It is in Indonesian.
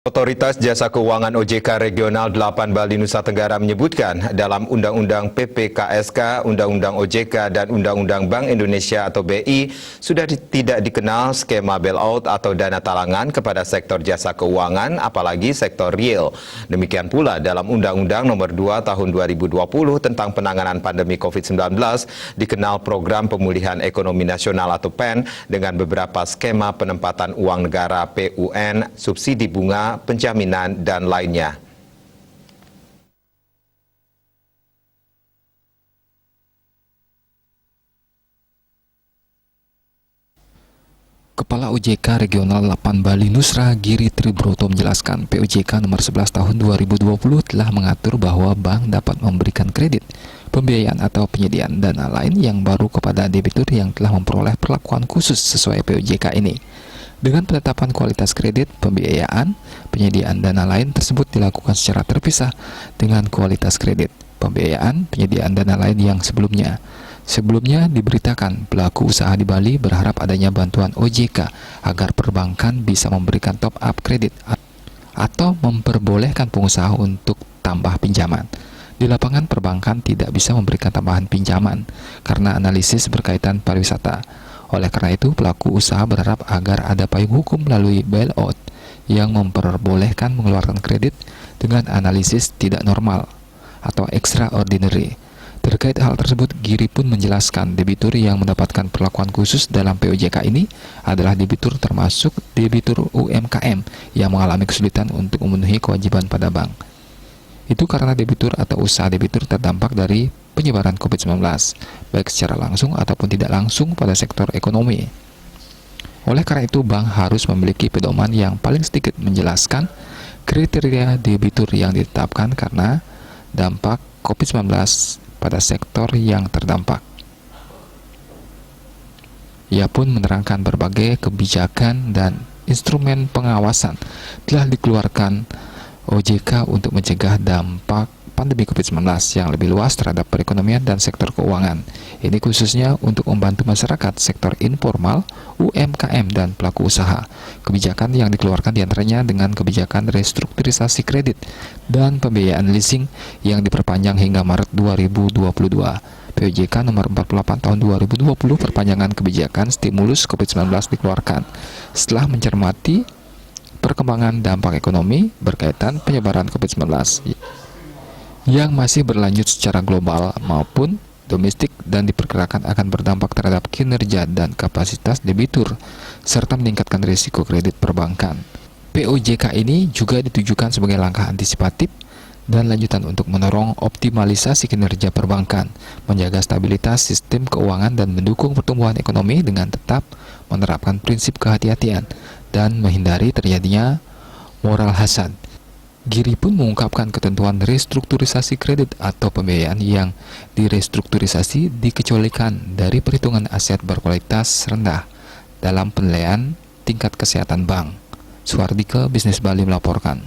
Otoritas Jasa Keuangan OJK Regional 8 Bali Nusa Tenggara menyebutkan dalam Undang-Undang PPKSK, Undang-Undang OJK, dan Undang-Undang Bank Indonesia atau BI sudah tidak dikenal skema bailout atau dana talangan kepada sektor jasa keuangan, apalagi sektor real. Demikian pula dalam Undang-Undang Nomor 2 Tahun 2020 tentang penanganan pandemi COVID-19 dikenal Program Pemulihan Ekonomi Nasional atau PEN dengan beberapa skema penempatan uang negara PUN, subsidi bunga, penjaminan, dan lainnya. Kepala OJK Regional 8 Bali Nusra Giri Tribroto menjelaskan POJK nomor 11 tahun 2020 telah mengatur bahwa bank dapat memberikan kredit, pembiayaan atau penyediaan dana lain yang baru kepada debitur yang telah memperoleh perlakuan khusus sesuai POJK ini. Dengan penetapan kualitas kredit, pembiayaan, penyediaan dana lain tersebut dilakukan secara terpisah dengan kualitas kredit, pembiayaan, penyediaan dana lain yang sebelumnya. Sebelumnya diberitakan pelaku usaha di Bali berharap adanya bantuan OJK agar perbankan bisa memberikan top up kredit atau memperbolehkan pengusaha untuk tambah pinjaman. Di lapangan perbankan tidak bisa memberikan tambahan pinjaman karena analisis berkaitan pariwisata. Oleh karena itu, pelaku usaha berharap agar ada payung hukum melalui bailout yang memperbolehkan mengeluarkan kredit dengan analisis tidak normal atau extraordinary. Terkait hal tersebut, Giri pun menjelaskan debitur yang mendapatkan perlakuan khusus dalam POJK ini adalah debitur termasuk debitur UMKM yang mengalami kesulitan untuk memenuhi kewajiban pada bank. Itu karena debitur atau usaha debitur terdampak dari penyebaran COVID-19, baik secara langsung ataupun tidak langsung pada sektor ekonomi. Oleh karena itu, bank harus memiliki pedoman yang paling sedikit menjelaskan kriteria debitur yang ditetapkan karena dampak COVID-19 pada sektor yang terdampak. Ia pun menerangkan berbagai kebijakan dan instrumen pengawasan telah dikeluarkan OJK untuk mencegah dampak pandemi COVID-19 yang lebih luas terhadap perekonomian dan sektor keuangan. Ini khususnya untuk membantu masyarakat, sektor informal, UMKM, dan pelaku usaha. Kebijakan yang dikeluarkan diantaranya dengan kebijakan restrukturisasi kredit dan pembiayaan leasing yang diperpanjang hingga Maret 2022. POJK nomor 48 tahun 2020 perpanjangan kebijakan stimulus COVID-19 dikeluarkan setelah mencermati perkembangan dampak ekonomi berkaitan penyebaran COVID-19 yang masih berlanjut secara global maupun domestik dan diperkirakan akan berdampak terhadap kinerja dan kapasitas debitur serta meningkatkan risiko kredit perbankan. POJK ini juga ditujukan sebagai langkah antisipatif dan lanjutan untuk mendorong optimalisasi kinerja perbankan, menjaga stabilitas sistem keuangan dan mendukung pertumbuhan ekonomi dengan tetap menerapkan prinsip kehati-hatian dan menghindari terjadinya moral hazard. Giri pun mengungkapkan ketentuan restrukturisasi kredit atau pembiayaan yang direstrukturisasi dikecualikan dari perhitungan aset berkualitas rendah dalam penilaian tingkat kesehatan bank. Suardike Bisnis Bali melaporkan.